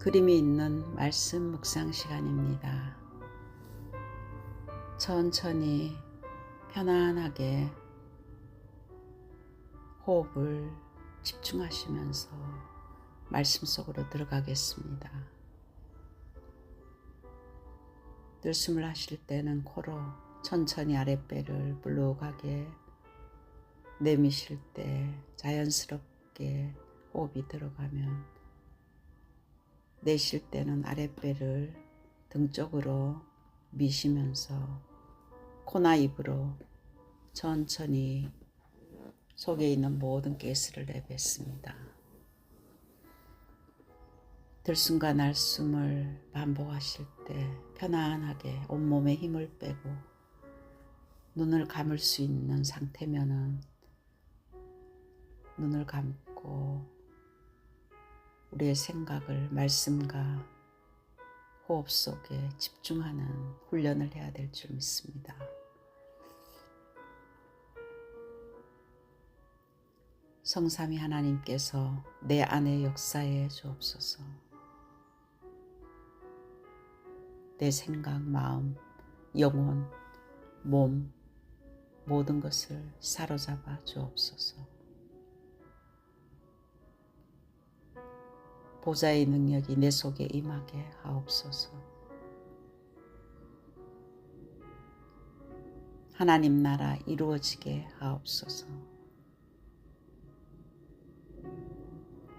그림이 있는 말씀 묵상 시간입니다. 천천히 편안하게 호흡을 집중하시면서 말씀 속으로 들어가겠습니다. 들숨을 하실 때는 코로 천천히 아랫배를 불룩하게 내미실 때 자연스럽게 호흡이 들어가면, 내쉴 때는 아랫배를 등 쪽으로 미시면서 코나 입으로 천천히 속에 있는 모든 가스를 내뱉습니다. 들숨과 날숨을 반복하실 때 편안하게 온몸에 힘을 빼고 눈을 감을 수 있는 상태면은 눈을 감고 우리의 생각을 말씀과 호흡 속에 집중하는 훈련을 해야 될 줄 믿습니다. 성삼위 하나님께서 내 안에 역사해 주옵소서. 내 생각, 마음, 영혼, 몸 모든 것을 사로잡아 주옵소서. 보좌의 능력이 내 속에 임하게 하옵소서. 하나님 나라 이루어지게 하옵소서.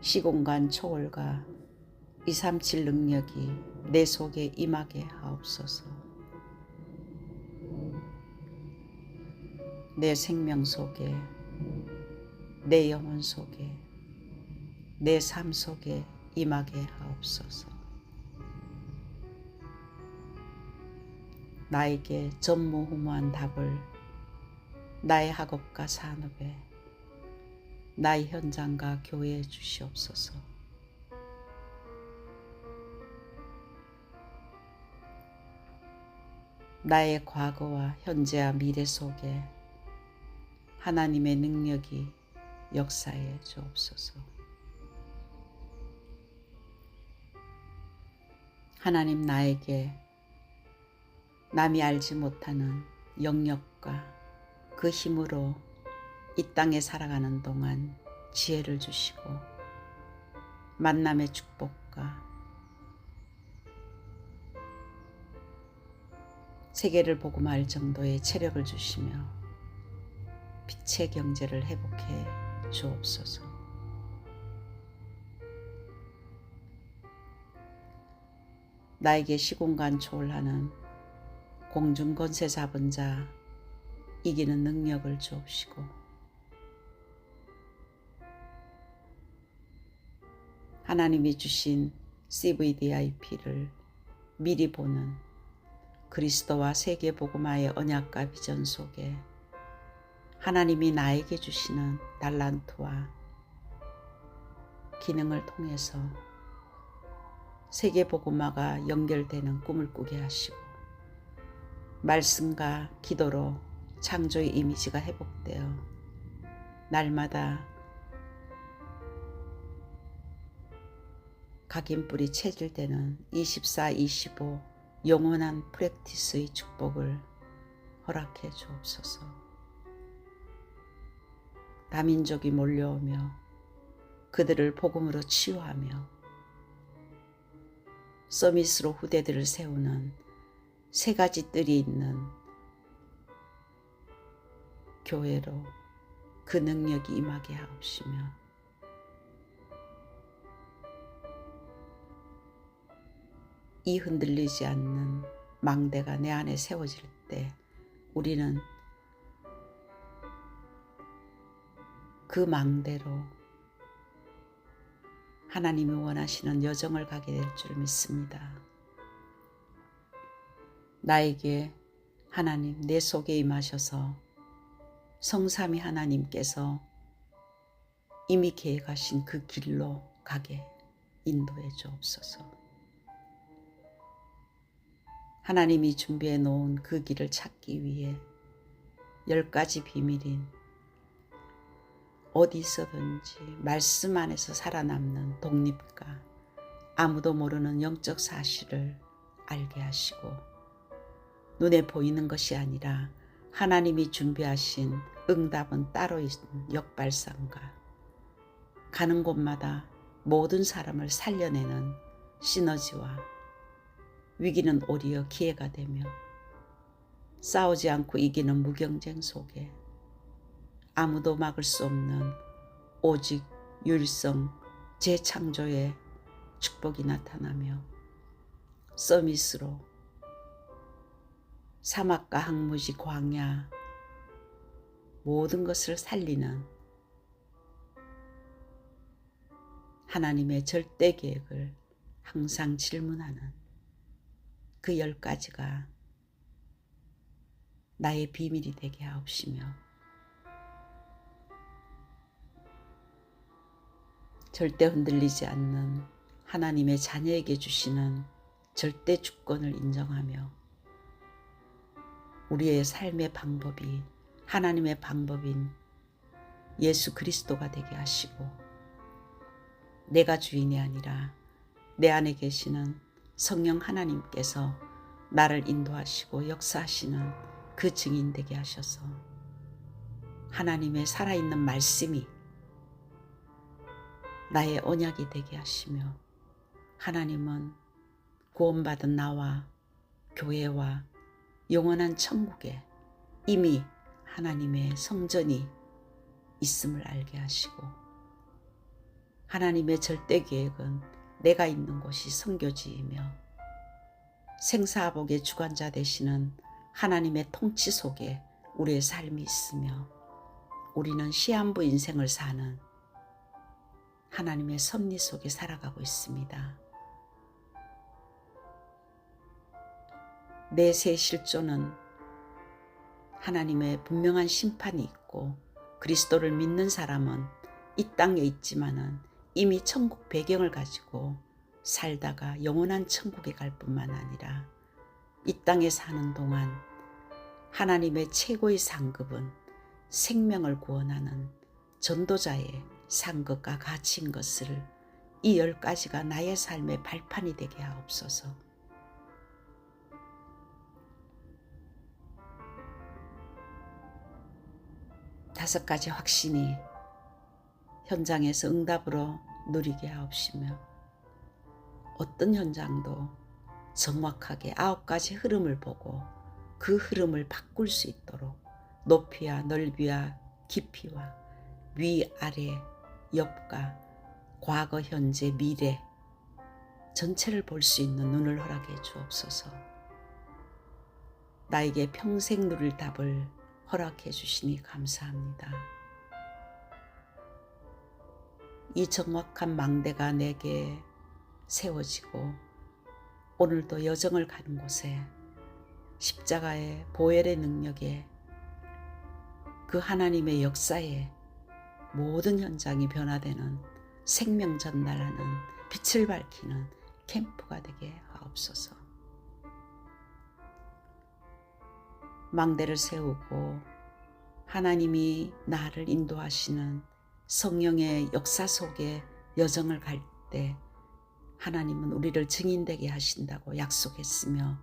시공간 초월과 237 능력이 내 속에 임하게 하옵소서. 내 생명 속에, 내 영혼 속에, 내 삶 속에 임하게 하옵소서. 나에게 전무후무한 답을 나의 학업과 산업에, 나의 현장과 교회에 주시옵소서. 나의 과거와 현재와 미래 속에 하나님의 능력이 역사해 주옵소서. 하나님, 나에게 남이 알지 못하는 영역과 그 힘으로 이 땅에 살아가는 동안 지혜를 주시고 만남의 축복과 세계를 복음할 정도의 체력을 주시며 빛의 경제를 회복해 주옵소서. 나에게 시공간 초월하는 공중권세 잡은 자 이기는 능력을 주옵시고, 하나님이 주신 CVDIP를 미리 보는 그리스도와 세계 복음화의 언약과 비전 속에 하나님이 나에게 주시는 달란트와 기능을 통해서 세계 복음화가 연결되는 꿈을 꾸게 하시고, 말씀과 기도로 창조의 이미지가 회복되어 날마다 각인뿔이 체질되는 24-25 영원한 프랙티스의 축복을 허락해 주옵소서. 다민족이 몰려오며 그들을 복음으로 치유하며 서밋으로 후대들을 세우는 세 가지 뜰이 있는 교회로 그 능력이 임하게 하옵시며, 이 흔들리지 않는 망대가 내 안에 세워질 때 우리는 그 망대로 하나님이 원하시는 여정을 가게 될 줄 믿습니다. 나에게 하나님 내 속에 임하셔서 성삼위 하나님께서 이미 계획하신 그 길로 가게 인도해 주옵소서. 하나님이 준비해 놓은 그 길을 찾기 위해 10가지 비밀인 어디서든지 말씀 안에서 살아남는 독립과 아무도 모르는 영적 사실을 알게 하시고 눈에 보이는 것이 아니라 하나님이 준비하신 응답은 따로 있는 역발상과 가는 곳마다 모든 사람을 살려내는 시너지와 위기는 오히려 기회가 되며 싸우지 않고 이기는 무경쟁 속에 아무도 막을 수 없는 오직 유일성 재창조의 축복이 나타나며 서밋으로 사막과 항무지 광야 모든 것을 살리는 하나님의 절대 계획을 항상 질문하는 그 10가지가 나의 비밀이 되게 하옵시며 절대 흔들리지 않는 하나님의 자녀에게 주시는 절대 주권을 인정하며 우리의 삶의 방법이 하나님의 방법인 예수 그리스도가 되게 하시고 내가 주인이 아니라 내 안에 계시는 성령 하나님께서 나를 인도하시고 역사하시는 그 증인 되게 하셔서 하나님의 살아있는 말씀이 나의 언약이 되게 하시며 하나님은 구원받은 나와 교회와 영원한 천국에 이미 하나님의 성전이 있음을 알게 하시고 하나님의 절대 계획은 내가 있는 곳이 선교지이며 생사복의 주관자 되시는 하나님의 통치 속에 우리의 삶이 있으며 우리는 시한부 인생을 사는 하나님의 섭리 속에 살아가고 있습니다. 내 새 실존은 하나님의 분명한 심판이 있고 그리스도를 믿는 사람은 이 땅에 있지만은 이미 천국 배경을 가지고 살다가 영원한 천국에 갈 뿐만 아니라 이 땅에 사는 동안 하나님의 최고의 상급은 생명을 구원하는 전도자의 상급과 가치인 것을 이 10가지가 나의 삶의 발판이 되게 하옵소서. 다섯 가지 확신이 현장에서 응답으로 누리게 하옵시며 어떤 현장도 정확하게 9가지 흐름을 보고 그 흐름을 바꿀 수 있도록 높이와 넓이와 깊이와 위아래 옆과 과거 현재 미래 전체를 볼 수 있는 눈을 허락해 주옵소서. 나에게 평생 누릴 답을 허락해 주시니 감사합니다. 이 정확한 망대가 내게 세워지고 오늘도 여정을 가는 곳에 십자가의 보혈의 능력에 그 하나님의 역사에 모든 현장이 변화되는 생명 전달하는 빛을 밝히는 캠프가 되게 하옵소서. 망대를 세우고 하나님이 나를 인도하시는 성령의 역사 속에 여정을 갈 때 하나님은 우리를 증인되게 하신다고 약속했으며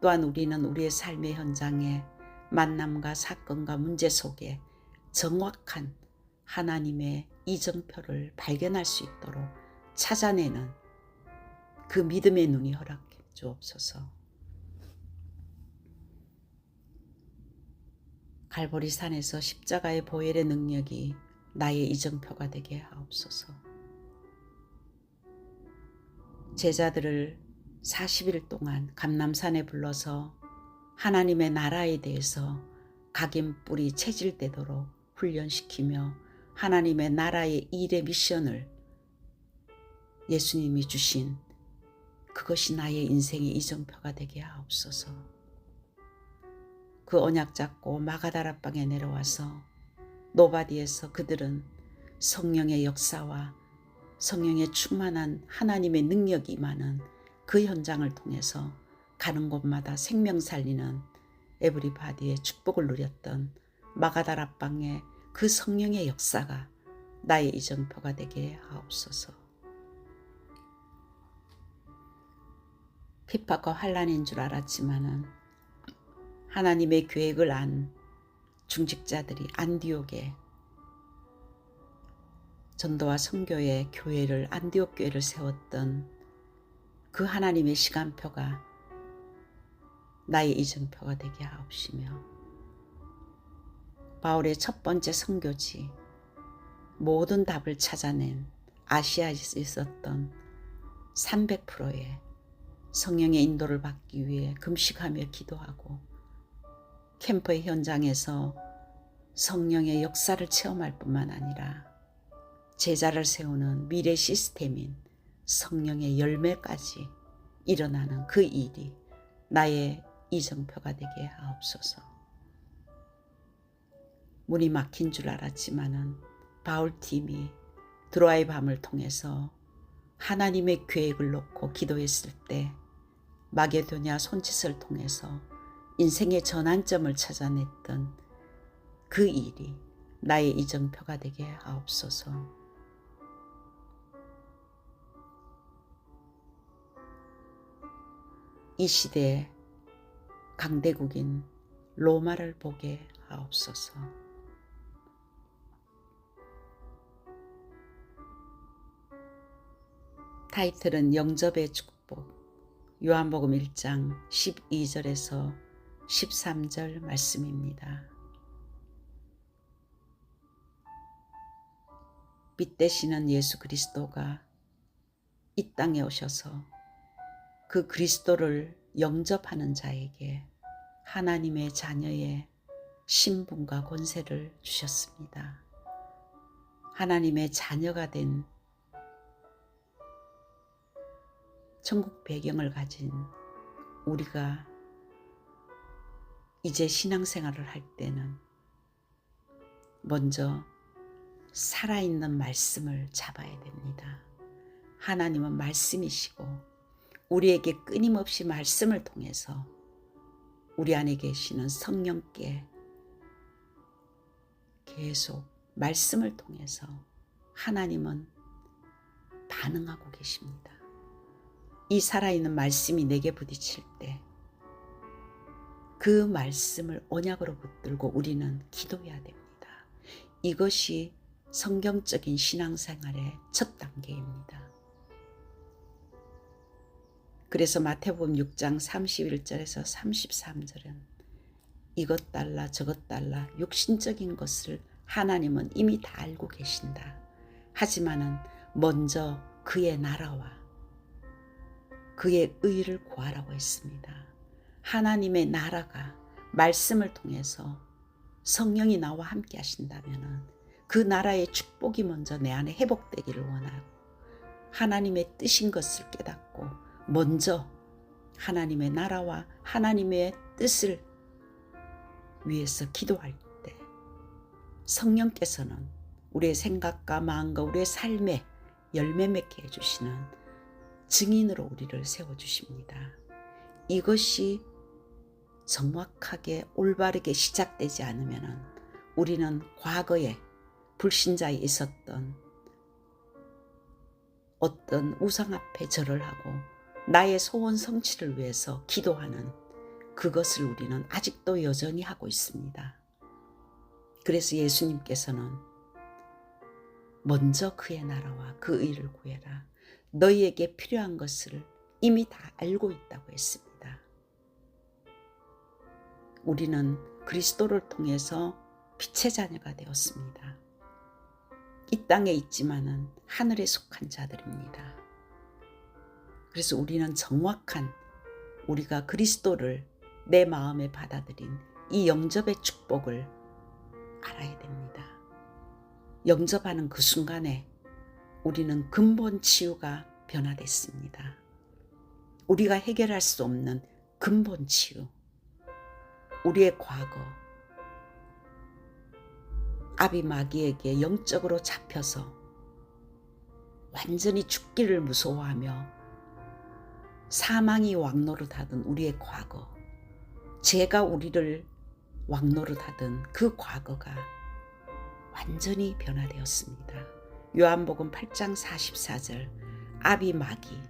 또한 우리는 우리의 삶의 현장에 만남과 사건과 문제 속에 정확한 하나님의 이정표를 발견할 수 있도록 찾아내는 그 믿음의 눈이 허락해 주옵소서. 갈보리 산에서 십자가의 보혈의 능력이 나의 이정표가 되게 하옵소서. 제자들을 40일 동안 감람산에 불러서 하나님의 나라에 대해서 각인뿔이 체질되도록 훈련시키며 하나님의 나라의 일의 미션을 예수님이 주신 그것이 나의 인생의 이정표가 되게 하옵소서. 그 언약 잡고 마가다라방에 내려와서 노바디에서 그들은 성령의 역사와 성령의 충만한 하나님의 능력이 많은 그 현장을 통해서 가는 곳마다 생명 살리는 에브리바디의 축복을 누렸던 마가다라방의 그 성령의 역사가 나의 이정표가 되게 하옵소서. 핍박과 환난인 줄 알았지만은 하나님의 계획을 안 중직자들이 안디옥에 전도와 선교의 교회를 안디옥 교회를 세웠던 그 하나님의 시간표가 나의 이정표가 되게 하옵시며, 바울의 첫 번째 선교지 모든 답을 찾아낸 아시아에 있었던 300%의 성령의 인도를 받기 위해 금식하며 기도하고 캠프의 현장에서 성령의 역사를 체험할 뿐만 아니라 제자를 세우는 미래 시스템인 성령의 열매까지 일어나는 그 일이 나의 이정표가 되게 하옵소서. 문이 막힌 줄 알았지만은 바울팀이 드로아의 밤을 통해서 하나님의 계획을 놓고 기도했을 때 마게도냐 손짓을 통해서 인생의 전환점을 찾아냈던 그 일이 나의 이정표가 되게 하옵소서. 이 시대의 강대국인 로마를 보게 하옵소서. 타이틀은 영접의 축복, 요한복음 1장 12절에서 13절 말씀입니다. 빛 되시는 예수 그리스도가 이 땅에 오셔서 그 그리스도를 영접하는 자에게 하나님의 자녀의 신분과 권세를 주셨습니다. 하나님의 자녀가 된 천국 배경을 가진 우리가 이제 신앙생활을 할 때는 먼저 살아있는 말씀을 잡아야 됩니다. 하나님은 말씀이시고 우리에게 끊임없이 말씀을 통해서 우리 안에 계시는 성령께 계속 말씀을 통해서 하나님은 반응하고 계십니다. 이 살아있는 말씀이 내게 부딪힐 때 그 말씀을 언약으로 붙들고 우리는 기도해야 됩니다. 이것이 성경적인 신앙생활의 첫 단계입니다. 그래서 마태복음 6장 31절에서 33절은 이것 달라 저것 달라 육신적인 것을 하나님은 이미 다 알고 계신다. 하지만은 먼저 그의 나라와 그의 의를 구하라고 했습니다. 하나님의 나라가 말씀을 통해서 성령이 나와 함께 하신다면 그 나라의 축복이 먼저 내 안에 회복되기를 원하고 하나님의 뜻인 것을 깨닫고 먼저 하나님의 나라와 하나님의 뜻을 위해서 기도할 때 성령께서는 우리의 생각과 마음과 우리의 삶에 열매 맺게 해주시는 증인으로 우리를 세워주십니다. 이것이 정확하게 올바르게 시작되지 않으면 우리는 과거에 불신자에 있었던 어떤 우상 앞에 절을 하고 나의 소원 성취를 위해서 기도하는 그것을 우리는 아직도 여전히 하고 있습니다. 그래서 예수님께서는 먼저 그의 나라와 그 의를 구해라. 너희에게 필요한 것을 이미 다 알고 있다고 했습니다. 우리는 그리스도를 통해서 빛의 자녀가 되었습니다. 이 땅에 있지만은 하늘에 속한 자들입니다. 그래서 우리는 정확한 우리가 그리스도를 내 마음에 받아들인 이 영접의 축복을 알아야 됩니다. 영접하는 그 순간에 우리는 근본 치유가 변화됐습니다. 우리가 해결할 수 없는 근본 치유, 우리의 과거, 아비마귀에게 영적으로 잡혀서 완전히 죽기를 무서워하며 사망이 왕노릇하던 우리의 과거, 죄가 우리를 왕노릇하던 그 과거가 완전히 변화되었습니다. 요한복음 8장 44절 아비마귀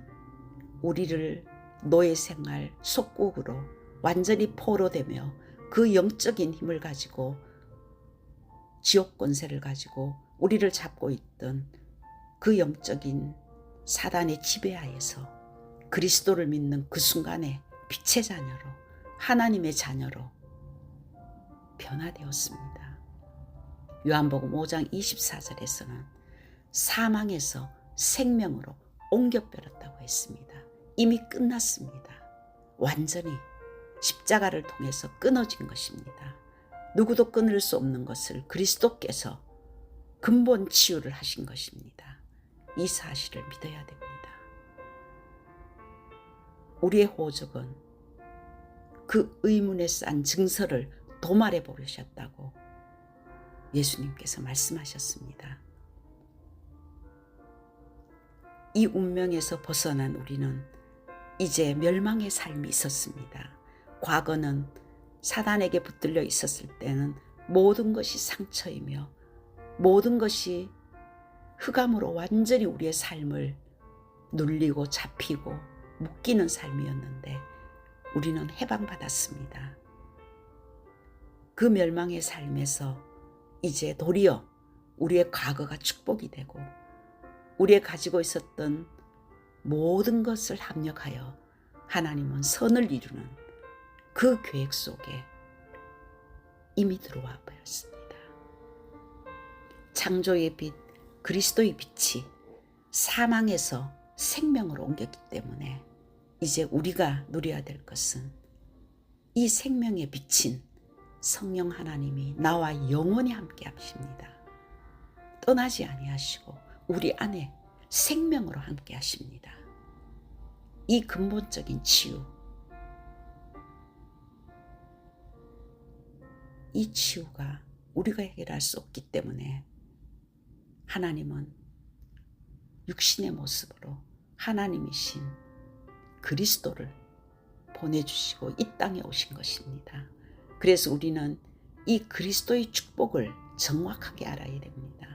우리를 노예 생활 속국으로 완전히 포로되며 그 영적인 힘을 가지고 지옥 권세를 가지고 우리를 잡고 있던 그 영적인 사단의 지배하에서 그리스도를 믿는 그 순간에 빛의 자녀로, 하나님의 자녀로 변화되었습니다. 요한복음 5장 24절에서는 사망에서 생명으로 옮겨버렸다고 했습니다. 이미 끝났습니다. 완전히 십자가를 통해서 끊어진 것입니다. 누구도 끊을 수 없는 것을 그리스도께서 근본 치유를 하신 것입니다. 이 사실을 믿어야 됩니다. 우리의 호적은 그 의문에 싼 증서를 도말해 버리셨다고 예수님께서 말씀하셨습니다. 이 운명에서 벗어난 우리는 이제 멸망의 삶이 있었습니다. 과거는 사단에게 붙들려 있었을 때는 모든 것이 상처이며 모든 것이 흑암으로 완전히 우리의 삶을 눌리고 잡히고 묶이는 삶이었는데 우리는 해방받았습니다. 그 멸망의 삶에서 이제 도리어 우리의 과거가 축복이 되고 우리의 가지고 있었던 모든 것을 합력하여 하나님은 선을 이루는 그 계획 속에 이미 들어와 버렸습니다. 창조의 빛, 그리스도의 빛이 사망에서 생명으로 옮겼기 때문에 이제 우리가 누려야 될 것은 이 생명에 비친 성령 하나님이 나와 영원히 함께 하십니다. 떠나지 아니하시고 우리 안에 생명으로 함께 하십니다. 이 근본적인 치유, 이 치유가 우리가 해결할 수 없기 때문에 하나님은 육신의 모습으로 하나님이신 그리스도를 보내주시고 이 땅에 오신 것입니다. 그래서 우리는 이 그리스도의 축복을 정확하게 알아야 됩니다.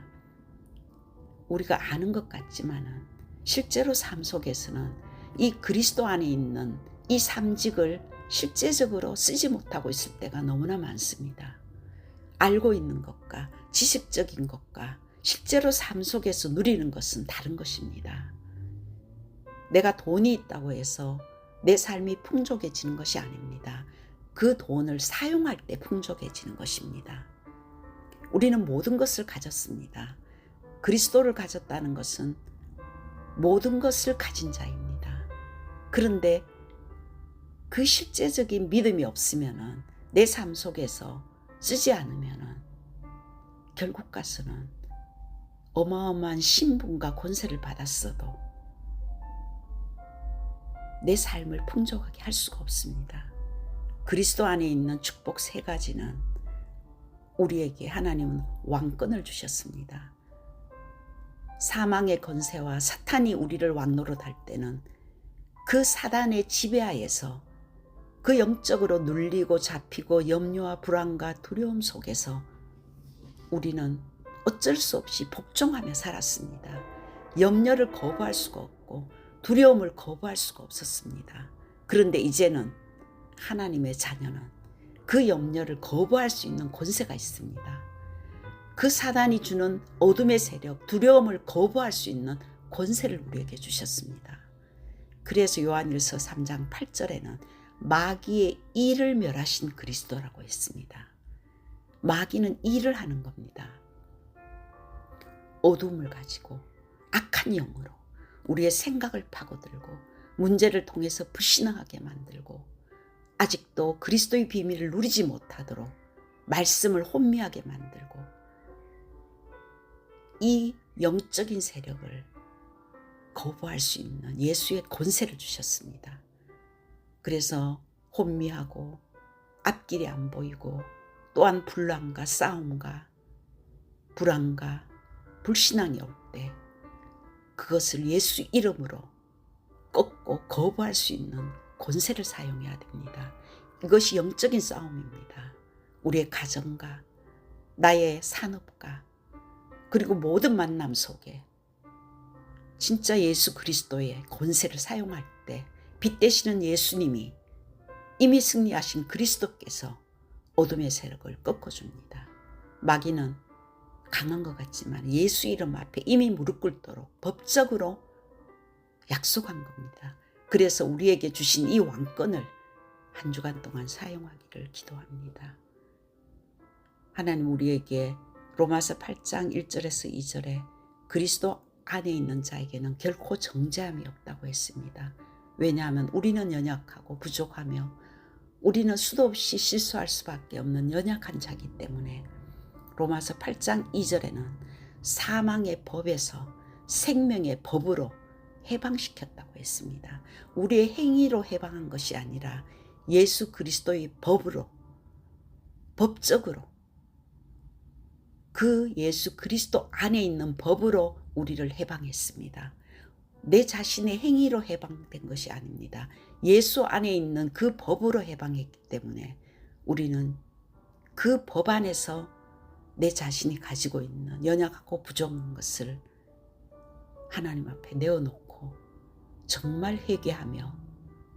우리가 아는 것 같지만은 실제로 삶 속에서는 이 그리스도 안에 있는 이 삼직을 실제적으로 쓰지 못하고 있을 때가 너무나 많습니다. 알고 있는 것과 지식적인 것과 실제로 삶 속에서 누리는 것은 다른 것입니다. 내가 돈이 있다고 해서 내 삶이 풍족해지는 것이 아닙니다. 그 돈을 사용할 때 풍족해지는 것입니다. 우리는 모든 것을 가졌습니다. 그리스도를 가졌다는 것은 모든 것을 가진 자입니다. 그런데 그 실제적인 믿음이 없으면 내 삶 속에서 쓰지 않으면 결국 가서는 어마어마한 신분과 권세를 받았어도 내 삶을 풍족하게 할 수가 없습니다. 그리스도 안에 있는 축복 세 가지는 우리에게 하나님은 왕권을 주셨습니다. 사망의 권세와 사탄이 우리를 왕노릇할 때는 그 사단의 지배하에서 그 영적으로 눌리고 잡히고 염려와 불안과 두려움 속에서 우리는 어쩔 수 없이 복종하며 살았습니다. 염려를 거부할 수가 없고 두려움을 거부할 수가 없었습니다. 그런데 이제는 하나님의 자녀는 그 염려를 거부할 수 있는 권세가 있습니다. 그 사단이 주는 어둠의 세력, 두려움을 거부할 수 있는 권세를 우리에게 주셨습니다. 그래서 요한일서 3장 8절에는 마귀의 일을 멸하신 그리스도라고 했습니다. 마귀는 일을 하는 겁니다. 어둠을 가지고 악한 영으로 우리의 생각을 파고들고 문제를 통해서 불신앙하게 만들고 아직도 그리스도의 비밀을 누리지 못하도록 말씀을 혼미하게 만들고 이 영적인 세력을 거부할 수 있는 예수의 권세를 주셨습니다. 그래서 혼미하고 앞길이 안 보이고 또한 분란과 싸움과 불안과 불신앙이 올 때 그것을 예수 이름으로 꺾고 거부할 수 있는 권세를 사용해야 됩니다. 이것이 영적인 싸움입니다. 우리의 가정과 나의 산업과 그리고 모든 만남 속에 진짜 예수 그리스도의 권세를 사용할 때 빛 되시는 예수님이 이미 승리하신 그리스도께서 어둠의 세력을 꺾어줍니다. 마귀는 강한 것 같지만 예수 이름 앞에 이미 무릎 꿇도록 법적으로 약속한 겁니다. 그래서 우리에게 주신 이 왕권을 한 주간 동안 사용하기를 기도합니다. 하나님 우리에게 로마서 8장 1절에서 2절에 그리스도 안에 있는 자에게는 결코 정죄함이 없다고 했습니다. 왜냐하면 우리는 연약하고 부족하며 우리는 수도 없이 실수할 수밖에 없는 연약한 자이기 때문에 로마서 8장 2절에는 사망의 법에서 생명의 법으로 해방시켰다고 했습니다. 우리의 행위로 해방한 것이 아니라 예수 그리스도의 법으로, 법적으로 그 예수 그리스도 안에 있는 법으로 우리를 해방했습니다. 내 자신의 행위로 해방된 것이 아닙니다. 예수 안에 있는 그 법으로 해방했기 때문에 우리는 그 법 안에서 내 자신이 가지고 있는 연약하고 부족한 것을 하나님 앞에 내어놓고 정말 회개하며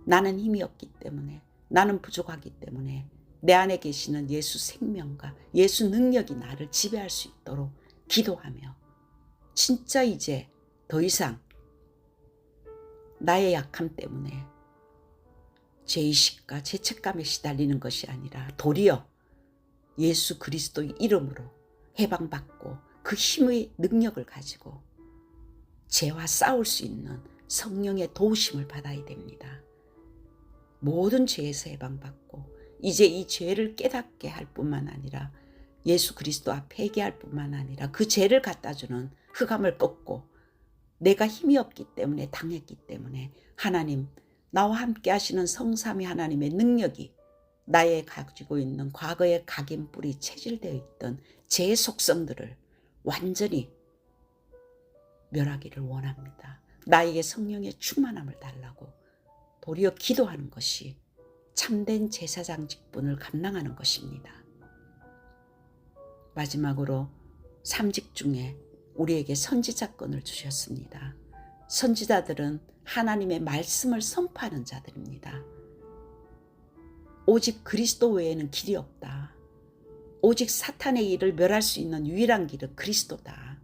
나는 힘이 없기 때문에, 나는 부족하기 때문에 내 안에 계시는 예수 생명과 예수 능력이 나를 지배할 수 있도록 기도하며 진짜 이제 더 이상 나의 약함 때문에 죄의식과 죄책감에 시달리는 것이 아니라 도리어 예수 그리스도의 이름으로 해방받고 그 힘의 능력을 가지고 죄와 싸울 수 있는 성령의 도우심을 받아야 됩니다. 모든 죄에서 해방받고 이제 이 죄를 깨닫게 할 뿐만 아니라 예수 그리스도 앞에 회개할 뿐만 아니라 그 죄를 갖다주는 흑암을 꺾고 내가 힘이 없기 때문에 당했기 때문에 하나님 나와 함께 하시는 성삼위 하나님의 능력이 나의 가지고 있는 과거의 각인뿔이 체질되어 있던 죄의 속성들을 완전히 멸하기를 원합니다. 나에게 성령의 충만함을 달라고 도리어 기도하는 것이 참된 제사장 직분을 감당하는 것입니다. 마지막으로 3직 중에 우리에게 선지자권을 주셨습니다. 선지자들은 하나님의 말씀을 선포하는 자들입니다. 오직 그리스도 외에는 길이 없다. 오직 사탄의 일을 멸할 수 있는 유일한 길은 그리스도다.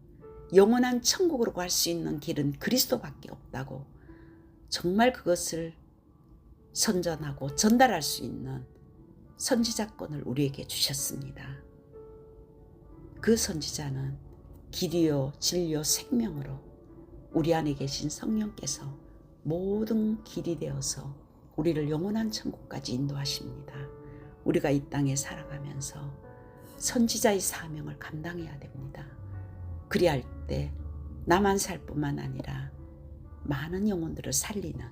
영원한 천국으로 갈 수 있는 길은 그리스도밖에 없다고 정말 그것을 선전하고 전달할 수 있는 선지자권을 우리에게 주셨습니다. 그 선지자는 길이요 진리요 생명으로 우리 안에 계신 성령께서 모든 길이 되어서 우리를 영원한 천국까지 인도하십니다. 우리가 이 땅에 살아가면서 선지자의 사명을 감당해야 됩니다. 그리할 때 나만 살 뿐만 아니라 많은 영혼들을 살리는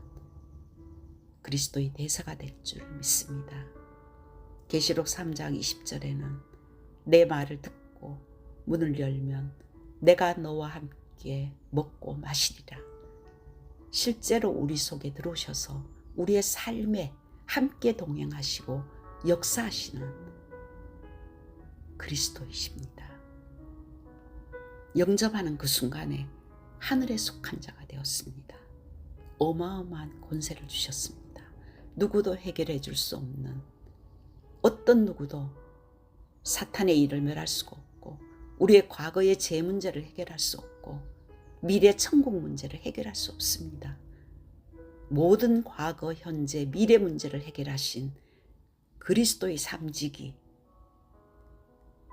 그리스도의 대사가 될 줄 믿습니다. 계시록 3장 20절에는 내 말을 듣고 문을 열면 내가 너와 함께 먹고 마시리라. 실제로 우리 속에 들어오셔서 우리의 삶에 함께 동행하시고 역사하시는 그리스도이십니다. 영접하는 그 순간에 하늘에 속한 자가 되었습니다. 어마어마한 권세를 주셨습니다. 누구도 해결해 줄 수 없는, 어떤 누구도 사탄의 일을 멸할 수가 없고 우리의 과거의 죄 문제를 해결할 수 없고 미래 천국 문제를 해결할 수 없습니다. 모든 과거, 현재, 미래 문제를 해결하신 그리스도의 삼직이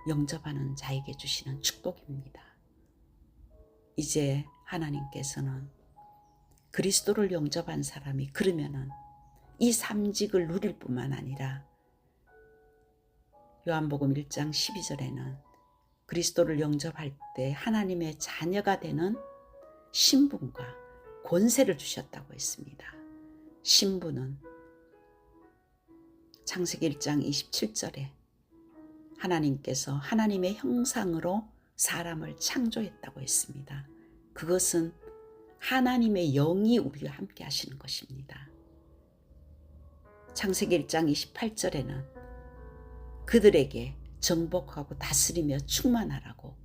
영접하는 자에게 주시는 축복입니다. 이제 하나님께서는 그리스도를 영접한 사람이 그러면은 이 삼직을 누릴 뿐만 아니라 요한복음 1장 12절에는 그리스도를 영접할 때 하나님의 자녀가 되는 신분과 권세를 주셨다고 했습니다. 신분은 창세기 1장 27절에 하나님께서 하나님의 형상으로 사람을 창조했다고 했습니다. 그것은 하나님의 영이 우리와 함께 하시는 것입니다. 창세기 1장 28절에는 그들에게 정복하고 다스리며 충만하라고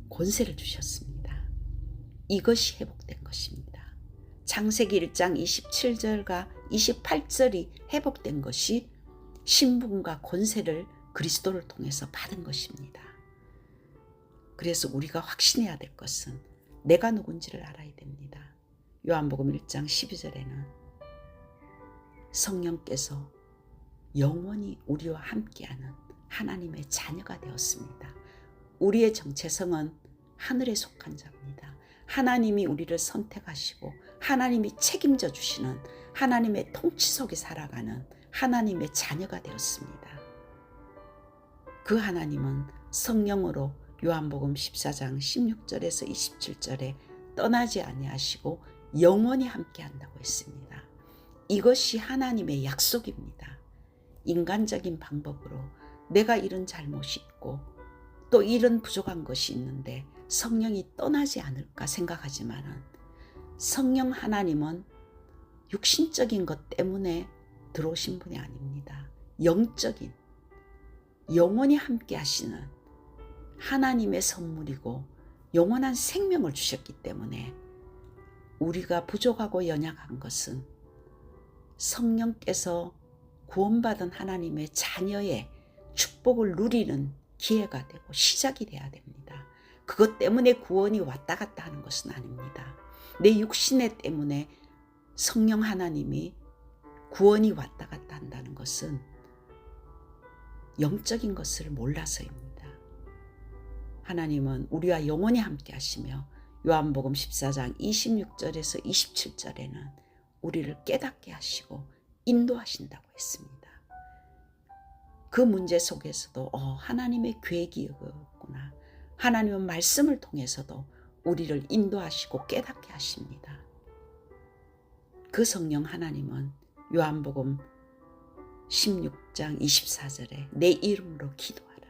권세를 주셨습니다. 이것이 회복된 것입니다. 창세기 1장 27절과 28절이 회복된 것이 신분과 권세를 그리스도를 통해서 받은 것입니다. 그래서 우리가 확신해야 될 것은 내가 누군지를 알아야 됩니다. 요한복음 1장 12절에는 성령께서 영원히 우리와 함께하는 하나님의 자녀가 되었습니다. 우리의 정체성은 하늘에 속한 자입니다. 하나님이 우리를 선택하시고 하나님이 책임져 주시는 하나님의 통치 속에 살아가는 하나님의 자녀가 되었습니다. 그 하나님은 성령으로 요한복음 14장 16절에서 27절에 떠나지 아니하시고 영원히 함께한다고 했습니다. 이것이 하나님의 약속입니다. 인간적인 방법으로 내가 이런 잘못이 있고 또 이런 부족한 것이 있는데 성령이 떠나지 않을까 생각하지만은 성령 하나님은 육신적인 것 때문에 들어오신 분이 아닙니다. 영적인 영원히 함께 하시는 하나님의 선물이고 영원한 생명을 주셨기 때문에 우리가 부족하고 연약한 것은 성령께서 구원받은 하나님의 자녀의 축복을 누리는 기회가 되고 시작이 돼야 됩니다. 그것 때문에 구원이 왔다 갔다 하는 것은 아닙니다. 내 육신의 때문에 성령 하나님이 구원이 왔다 갔다 한다는 것은 영적인 것을 몰라서입니다. 하나님은 우리와 영원히 함께 하시며 요한복음 14장 26절에서 27절에는 우리를 깨닫게 하시고 인도하신다고 했습니다. 그 문제 속에서도 하나님의 계획이었구나. 하나님은 말씀을 통해서도 우리를 인도하시고 깨닫게 하십니다. 그 성령 하나님은 요한복음 16장 24절에 내 이름으로 기도하라.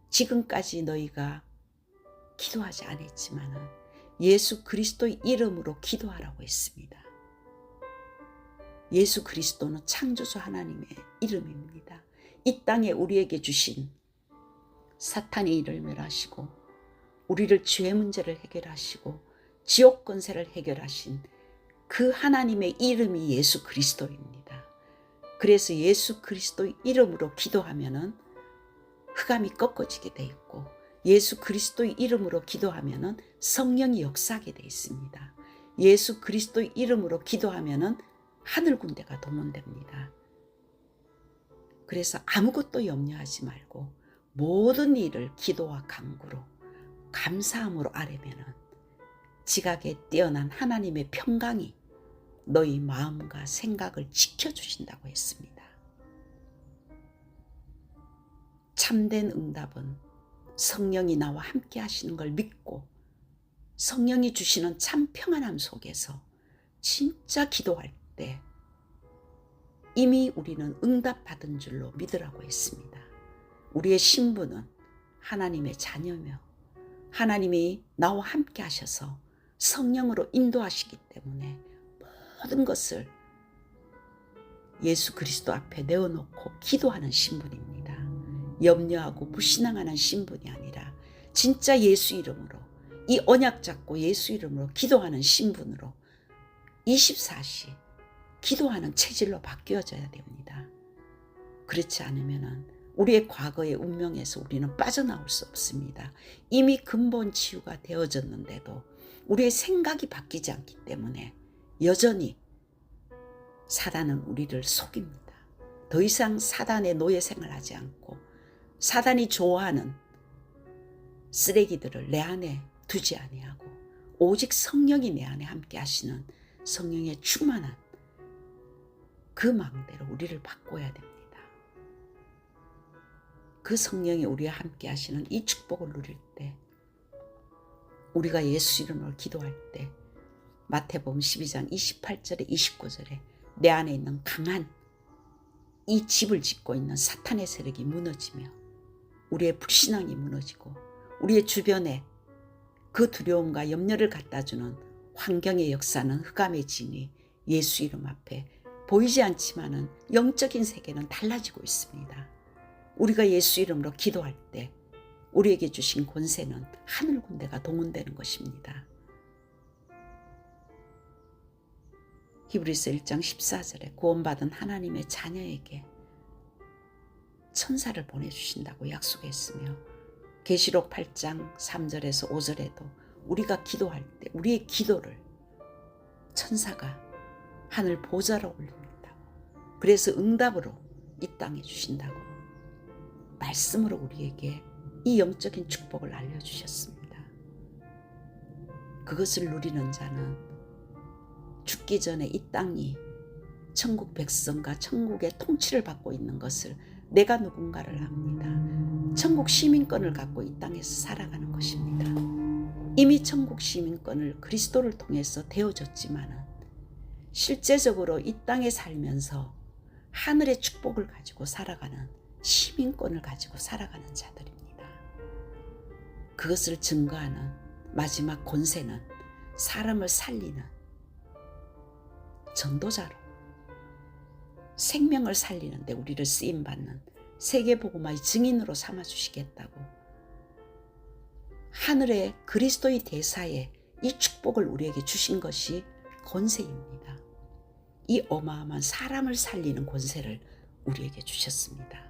지금까지 너희가 기도하지 않았지만 예수 그리스도의 이름으로 기도하라고 했습니다. 예수 그리스도는 창조주 하나님의 이름입니다. 이 땅에 우리에게 주신 사탄의 일을 멸하시고 우리를 죄의 문제를 해결하시고 지옥 권세를 해결하신 그 하나님의 이름이 예수 그리스도입니다. 그래서 예수 그리스도의 이름으로 기도하면은 흑암이 꺾어지게 돼 있고 예수 그리스도의 이름으로 기도하면은 성령이 역사하게 돼 있습니다. 예수 그리스도의 이름으로 기도하면은 하늘 군대가 동원됩니다. 그래서 아무것도 염려하지 말고 모든 일을 기도와 간구로 감사함으로 아뢰면은 지각에 뛰어난 하나님의 평강이 너희 마음과 생각을 지켜주신다고 했습니다. 참된 응답은 성령이 나와 함께 하시는 걸 믿고 성령이 주시는 참 평안함 속에서 진짜 기도할 때 이미 우리는 응답받은 줄로 믿으라고 했습니다. 우리의 신분은 하나님의 자녀며 하나님이 나와 함께 하셔서 성령으로 인도하시기 때문에 모든 것을 예수 그리스도 앞에 내어놓고 기도하는 신분입니다. 염려하고 불신앙하는 신분이 아니라 진짜 예수 이름으로 이 언약 잡고 예수 이름으로 기도하는 신분으로 24시 기도하는 체질로 바뀌어져야 됩니다. 그렇지 않으면 우리의 과거의 운명에서 우리는 빠져나올 수 없습니다. 이미 근본 치유가 되어졌는데도 우리의 생각이 바뀌지 않기 때문에 여전히 사단은 우리를 속입니다. 더 이상 사단의 노예 생활하지 않고 사단이 좋아하는 쓰레기들을 내 안에 두지 아니하고 오직 성령이 내 안에 함께 하시는 성령의 충만한 그 마음대로 우리를 바꿔야 됩니다. 그 성령이 우리와 함께 하시는 이 축복을 누릴 때 우리가 예수 이름으로 기도할 때 마태복음 12장 28절에 29절에 내 안에 있는 강한 이 집을 짓고 있는 사탄의 세력이 무너지며 우리의 불신앙이 무너지고 우리의 주변에 그 두려움과 염려를 갖다주는 환경의 역사는 흑암의 진이 예수 이름 앞에 보이지 않지만은 영적인 세계는 달라지고 있습니다. 우리가 예수 이름으로 기도할 때 우리에게 주신 권세는 하늘 군대가 동원되는 것입니다. 히브리서 1장 14절에 구원받은 하나님의 자녀에게 천사를 보내주신다고 약속했으며, 계시록 8장 3절에서 5절에도 우리가 기도할 때 우리의 기도를 천사가 하늘 보좌로 올린다고, 그래서 응답으로 이 땅에 주신다고 말씀으로 우리에게 이 영적인 축복을 알려주셨습니다. 그것을 누리는 자는 죽기 전에 이 땅이 천국 백성과 천국의 통치를 받고 있는 것을, 내가 누군가를 압니다. 천국 시민권을 갖고 이 땅에서 살아가는 것입니다. 이미 천국 시민권을 그리스도를 통해서 되어줬지만은 실제적으로 이 땅에 살면서 하늘의 축복을 가지고 살아가는, 시민권을 가지고 살아가는 자들입니다. 그것을 증거하는 마지막 권세는 사람을 살리는 전도자로, 생명을 살리는데 우리를 쓰임받는 세계복음화의 증인으로 삼아주시겠다고, 하늘의 그리스도의 대사에 이 축복을 우리에게 주신 것이 권세입니다. 이 어마어마한 사람을 살리는 권세를 우리에게 주셨습니다.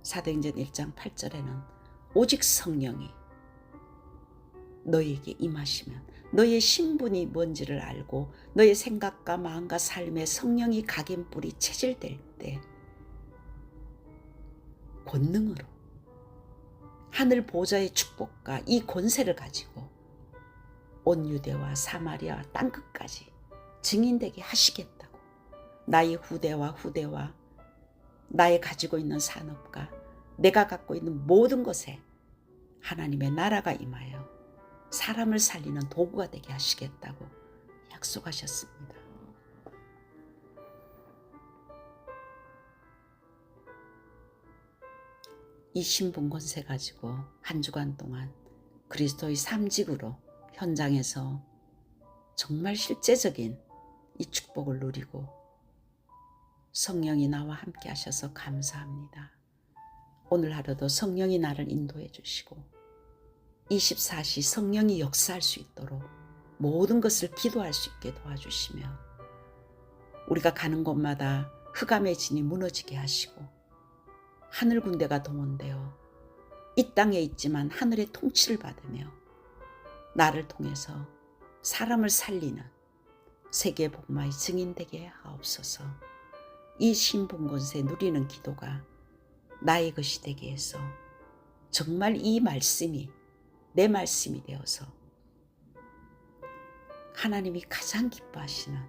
사도행전 1장 8절에는 오직 성령이 너희에게 임하시면, 너의 신분이 뭔지를 알고 너의 생각과 마음과 삶에 성령이 각인뿔이 체질될 때 권능으로 하늘 보좌의 축복과 이 권세를 가지고 온 유대와 사마리아 땅끝까지 증인되게 하시겠다고, 나의 후대와 나의 가지고 있는 산업과 내가 갖고 있는 모든 것에 하나님의 나라가 임하여 사람을 살리는 도구가 되게 하시겠다고 약속하셨습니다. 이 신분 권세 가지고 한 주간 동안 그리스도의 삼직으로 현장에서 정말 실제적인 이 축복을 누리고, 성령이 나와 함께 하셔서 감사합니다. 오늘 하루도 성령이 나를 인도해 주시고 24시 성령이 역사할 수 있도록 모든 것을 기도할 수 있게 도와주시며, 우리가 가는 곳마다 흑암의 진이 무너지게 하시고 하늘 군대가 동원되어 이 땅에 있지만 하늘의 통치를 받으며 나를 통해서 사람을 살리는 세계 복음화의 증인되게 하옵소서. 이 신분 권세 누리는 기도가 나의 것이 되게 해서 정말 이 말씀이 내 말씀이 되어서 하나님이 가장 기뻐하시는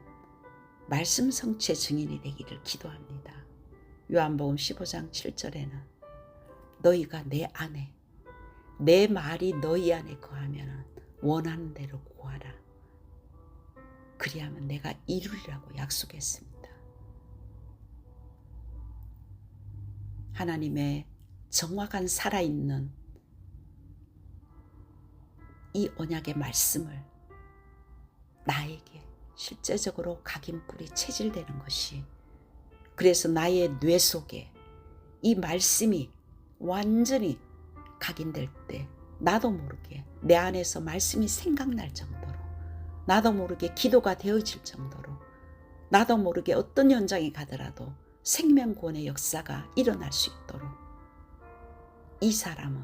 말씀 성취의 증인이 되기를 기도합니다. 요한복음 15장 7절에는 너희가 내 안에, 내 말이 너희 안에 거하면 원하는 대로 구하라, 그리하면 내가 이루리라고 약속했습니다. 하나님의 정확한 살아있는 이 언약의 말씀을 나에게 실제적으로 각인뿔이 체질되는 것이, 그래서 나의 뇌 속에 이 말씀이 완전히 각인될 때 나도 모르게 내 안에서 말씀이 생각날 정도로, 나도 모르게 기도가 되어질 정도로, 나도 모르게 어떤 현장에 가더라도 생명구원의 역사가 일어날 수 있도록, 이 사람은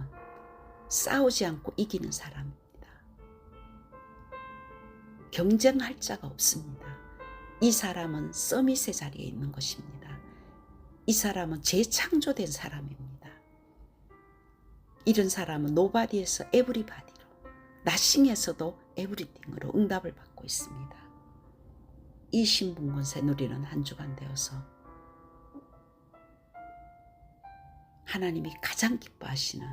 싸우지 않고 이기는 사람입니다. 경쟁할 자가 없습니다. 이 사람은 서밋의 자리에 있는 것입니다. 이 사람은 재창조된 사람입니다. 이런 사람은 노바디에서 에브리바디로, 나싱에서도 에브리띵으로 응답을 받고 있습니다. 이 신분 권세 누리는 한 주간 되어서 하나님이 가장 기뻐하시는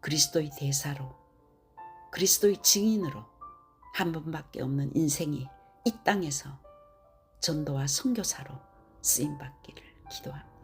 그리스도의 대사로, 그리스도의 증인으로 한 번밖에 없는 인생이 이 땅에서 전도와 선교사로 쓰임받기를 기도합니다.